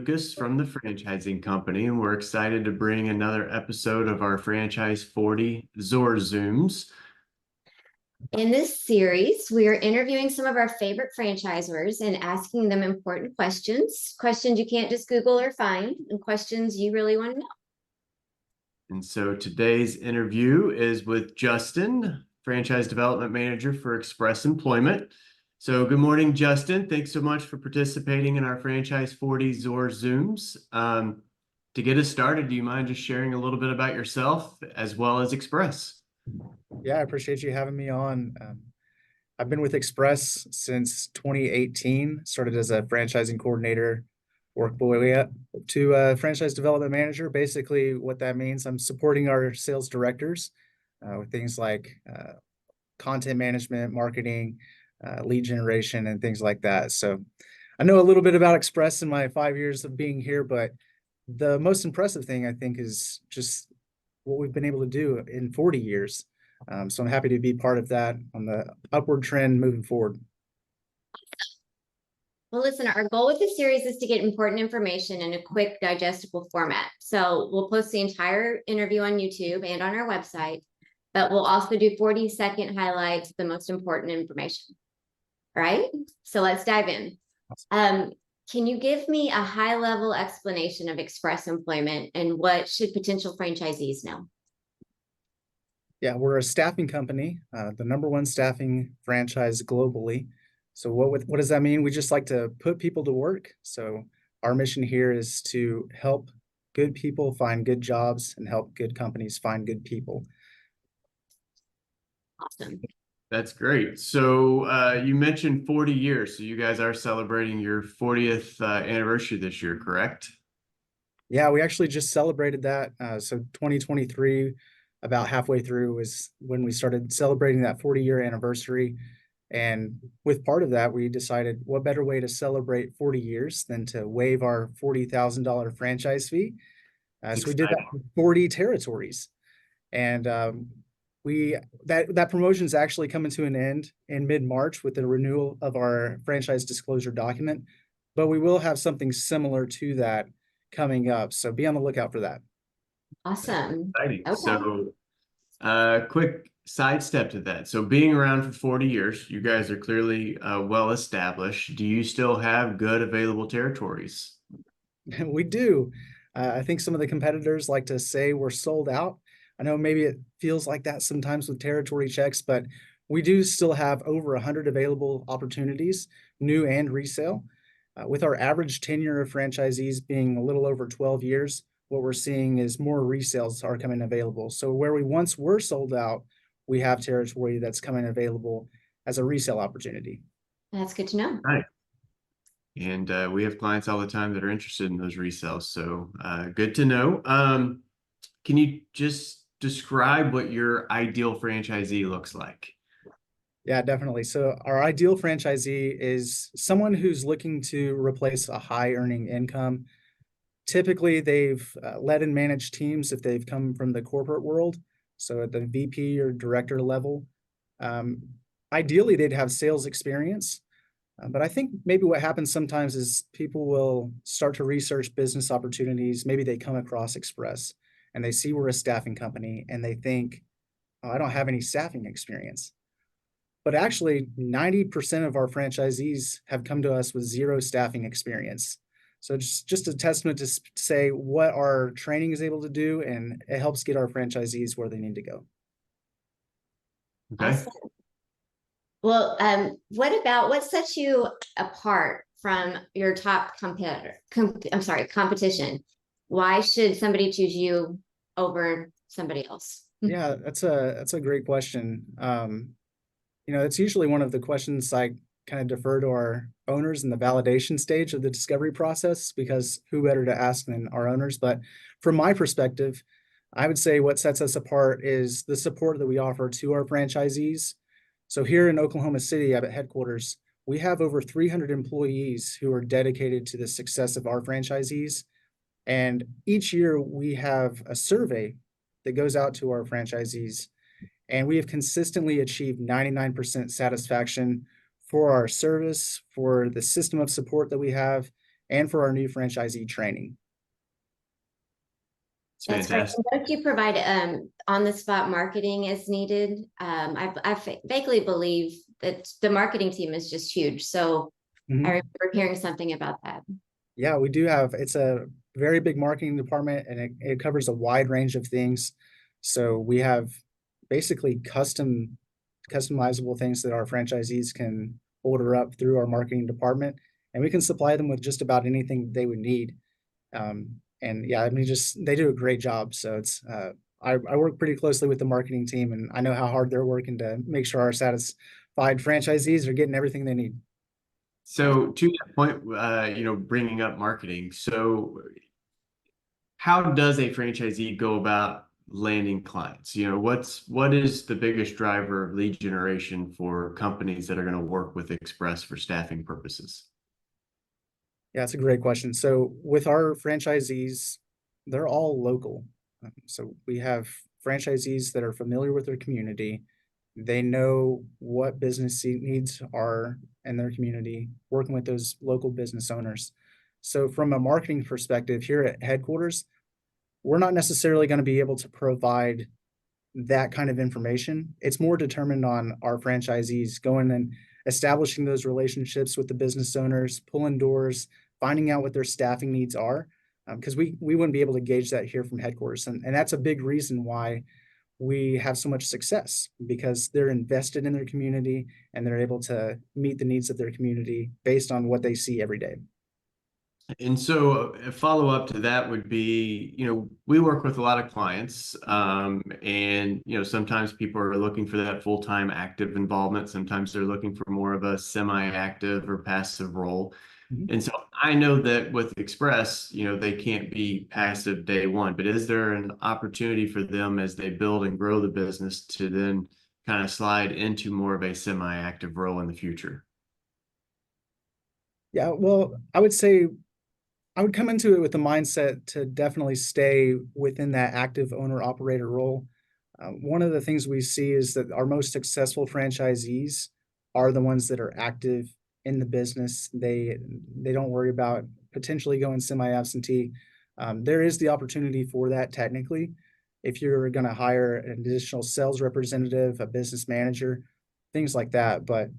Lucas from the Franchising Company, and we're excited to bring another episode of our Franchise 40 ZorZooms. In this series, we are interviewing some of our favorite franchisors and asking them important questions you can't just Google or find, and questions you really want to know. And so today's interview is with Justin, Franchise Development Manager for Express Employment. So good morning, Justin. Thanks so much for participating in our Franchise 40 ZorZooms. To get us started, do you mind just sharing a little bit about yourself as well as Express? Yeah, I appreciate you having me on. I've been with Express since 2018, started as a franchising coordinator, worked my way up to franchise development manager. Basically, what that means, I'm supporting our sales directors with things like content management, marketing, lead generation, and things like that. So I know a little bit about Express in my 5 years of being here, but the most impressive thing, I think, is just what we've been able to do in 40 years. So I'm happy to be part of that on the upward trend moving forward. Well, listen, our goal with this series is to get important information in a quick, digestible format. So we'll post the entire interview on YouTube and on our website, but we'll also do 40-second highlights, the most important information. All right, so let's dive in. Can you give me a high-level explanation of Express Employment and what should potential franchisees know? Yeah, we're a staffing company, the #1 staffing franchise globally. So what does that mean? We just like to put people to work. So our mission here is to help good people find good jobs and help good companies find good people. Awesome. That's great. So you mentioned 40 years. So you guys are celebrating your 40th anniversary this year, correct? Yeah, we actually just celebrated that. So 2023, about halfway through, was when we started celebrating that 40-year anniversary. And with part of that, we decided what better way to celebrate 40 years than to waive our $40,000 franchise fee. So we did that for 40 territories. And that promotion is actually coming to an end in mid-March with the renewal of our franchise disclosure document. But we will have something similar to that coming up. So be on the lookout for that. Awesome. Exciting. Okay. So quick sidestep to that. So being around for 40 years, you guys are clearly well established. Do you still have good available territories? We do. I think some of the competitors like to say we're sold out. I know maybe it feels like that sometimes with territory checks, but we do still have over 100 available opportunities, new and resale. With our average tenure of franchisees being a little over 12 years, what we're seeing is more resales are coming available. So where we once were sold out, we have territory that's coming available as a resale opportunity. That's good to know. Right. And we have clients all the time that are interested in those resales. So good to know. Can you just describe what your ideal franchisee looks like? Yeah, definitely. So our ideal franchisee is someone who's looking to replace a high earning income. Typically, they've led and managed teams if they've come from the corporate world. So at the VP or director level, ideally they'd have sales experience. But I think maybe what happens sometimes is people will start to research business opportunities. Maybe they come across Express and they see we're a staffing company and they think, oh, I don't have any staffing experience. But actually, 90% of our franchisees have come to us with zero staffing experience. So it's just a testament to say what our training is able to do, and it helps get our franchisees where they need to go. Okay. Awesome. Well, what sets you apart from your top competition? Why should somebody choose you over somebody else? Yeah, that's a great question. It's usually one of the questions I kind of defer to our owners in the validation stage of the discovery process, because who better to ask than our owners? But from my perspective, I would say what sets us apart is the support that we offer to our franchisees. So here in Oklahoma City at headquarters, we have over 300 employees who are dedicated to the success of our franchisees. And each year we have a survey that goes out to our franchisees, and we have consistently achieved 99% satisfaction for our service, for the system of support that we have, and for our new franchisee training. It's That's great. fantastic. What if you provide on the spot marketing as needed? I vaguely believe that the marketing team is just huge. So Mhm. I remember hearing something about that. Yeah, we do it's a very big marketing department, and it covers a wide range of things. So we have basically customizable things that our franchisees can order up through our marketing department, and we can supply them with just about anything they would need. And yeah, I mean, they do a great job. So I work pretty closely with the marketing team, and I know how hard they're working to make sure our satisfied franchisees are getting everything they need. So to that point, bringing up marketing. So how does a franchisee go about landing clients? What is the biggest driver of lead generation for companies that are going to work with Express for staffing purposes? Yeah, that's a great question. So with our franchisees, they're all local. So we have franchisees that are familiar with their community. They know what business needs are in their community, working with those local business owners. So from a marketing perspective, here at headquarters, we're not necessarily going to be able to provide that kind of information. It's more determined on our franchisees going and establishing those relationships with the business owners, pulling doors, finding out what their staffing needs are, because we wouldn't be able to gauge that here from headquarters. And that's a big reason why we have so much success, because they're invested in their community and they're able to meet the needs of their community based on what they see every day. And so a follow-up to that would be, we work with a lot of clients, and, sometimes people are looking for that full-time active involvement. Sometimes they're looking for more of a semi-active or passive role. Mhm. And so I know that with Express, they can't be passive day one, but is there an opportunity for them as they build and grow the business to then kind of slide into more of a semi-active role in the future? Yeah, well, I would say I would come into it with the mindset to definitely stay within that active owner operator role. One of the things we see is that our most successful franchisees are the ones that are active in the business. They don't worry about potentially going semi-absentee. There is the opportunity for that technically, if you're going to hire an additional sales representative, a business manager, things like that. But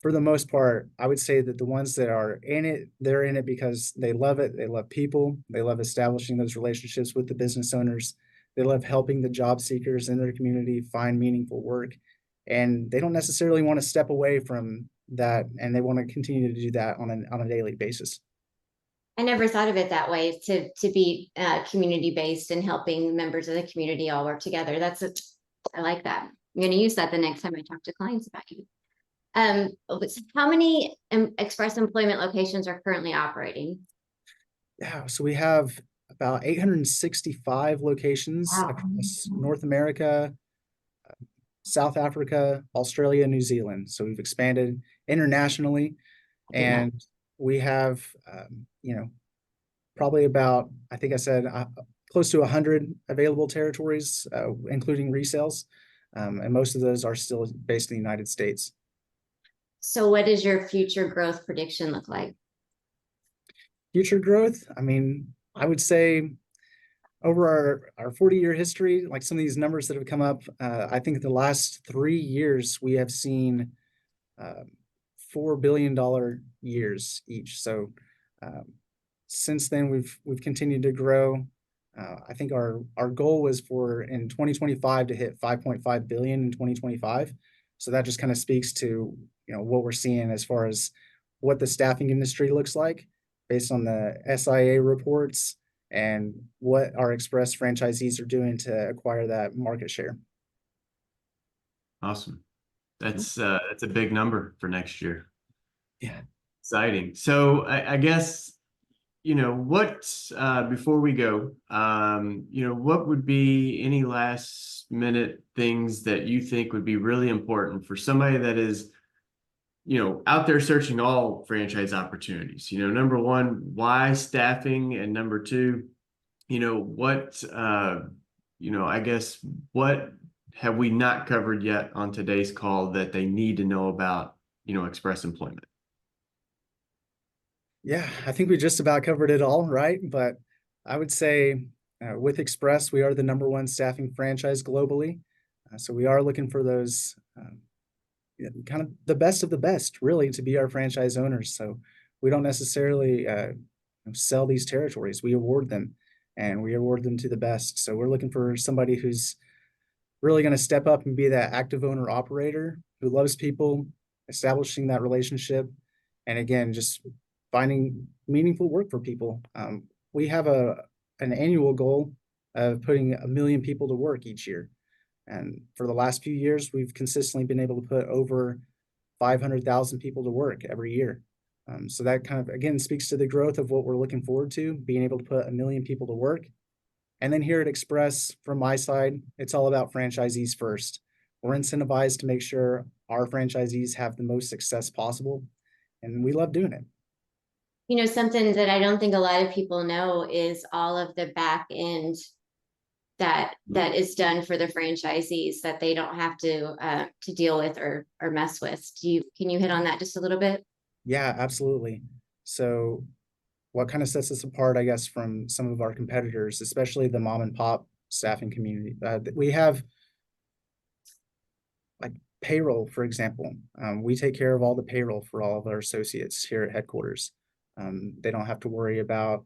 for the most part, I would say that the ones that are in it, they're in it because they love it. They love people. They love establishing those relationships with the business owners. They love helping the job seekers in their community find meaningful work. And they don't necessarily want to step away from that, and they want to continue to do that on a daily basis. I never thought of it that way, to be community based and helping members of the community all work together. I like that. I'm going to use that the next time I talk to clients about you. How many Express employment locations are currently operating? Yeah, so we have about 865 locations Wow. across North America, South Africa, Australia, New Zealand. So we've expanded internationally, I did not. and we have, probably about, I think I said, close to 100 available territories, including resales. And most of those are still based in the United States. So what does your future growth prediction look like? Future growth, I mean, I would say over our 40-year history, like some of these numbers that have come up, I think the last 3 years we have seen $4 billion years each. So since then we've continued to grow. I think our goal was for in 2025 to hit 5.5 billion in 2025. So that just kind of speaks to what we're seeing as far as what the staffing industry looks like based on the SIA reports and what our Express franchisees are doing to acquire that market share. Awesome. That's a big number for next year. Yeah. Exciting. So I guess, before we go, what would be any last minute things that you think would be really important for somebody that is, out there searching all franchise opportunities? Number one, why staffing? And number two, I guess, what have we not covered yet on today's call that they need to know about, Express employment? Yeah, I think we just about covered it all, right? But I would say with Express, we are the #1 staffing franchise globally. So we are looking for those yeah, kind of the best of the best, really, to be our franchise owners. So we don't necessarily sell these territories. We award them, and we award them to the best. So we're looking for somebody who's really going to step up and be that active owner operator who loves people, establishing that relationship, and again, just finding meaningful work for people. We have an annual goal of putting 1 million people to work each year. And for the last few years, we've consistently been able to put over 500,000 people to work every year. So that kind of, again, speaks to the growth of what we're looking forward to, being able to put 1 million people to work. And then here at Express, from my side, it's all about franchisees first. We're incentivized to make sure our franchisees have the most success possible, and we love doing it. You know, something that I don't think a lot of people know is all of the back end that is done for the franchisees that they don't have to deal with or mess with. Can you hit on that just a little bit? Yeah, absolutely. So what kind of sets us apart, I guess, from some of our competitors, especially the mom and pop staffing community? We have like payroll, for example. We take care of all the payroll for all of our associates here at headquarters. They don't have to worry about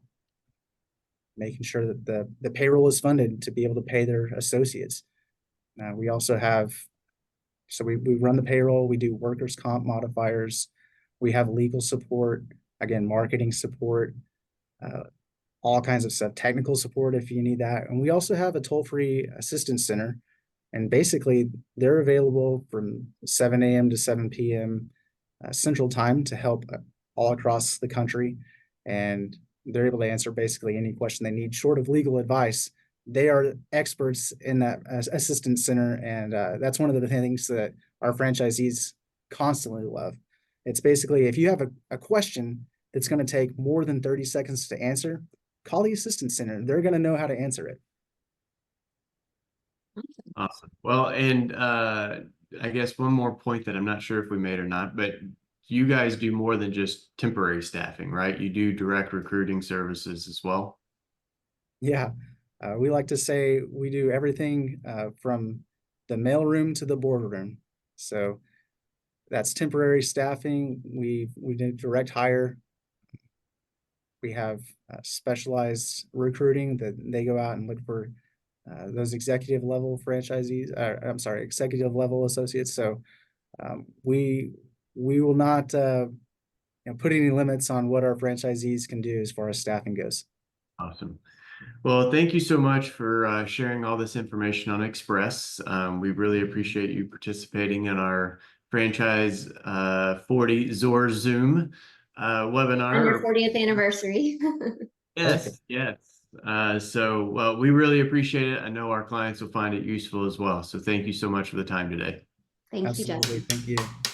making sure that the payroll is funded to be able to pay their associates. We also have, so we run the payroll, we do workers' comp modifiers, we have legal support, again, marketing support, all kinds of stuff, technical support if you need that. And we also have a toll-free assistance center. And basically, they're available from 7 a.m. to 7 p.m. Central Time to help all across the country. And they're able to answer basically any question they need, short of legal advice. They are experts in that assistance center. And that's one of the things that our franchisees constantly love. It's basically, if you have a question that's going to take more than 30 seconds to answer, call the assistance center. They're going to know how to answer it. Awesome. Well, and I guess one more point that I'm not sure if we made or not, but you guys do more than just temporary staffing, right? You do direct recruiting services as well. Yeah, we like to say we do everything from the mailroom to the boardroom. So that's temporary staffing. We do direct hire. We have specialized recruiting that they go out and look for those executive level franchisees. I'm sorry, executive level associates. So we will not put any limits on what our franchisees can do as far as staffing goes. Awesome. Well, thank you so much for sharing all this information on Express. We really appreciate you participating in our franchise 40 ZorZoom webinar. On your 40th anniversary. Yes, yes. Well, we really appreciate it. I know our clients will find it useful as well. So thank you so much for the time today. Thank you, Absolutely. Justin. Thank you.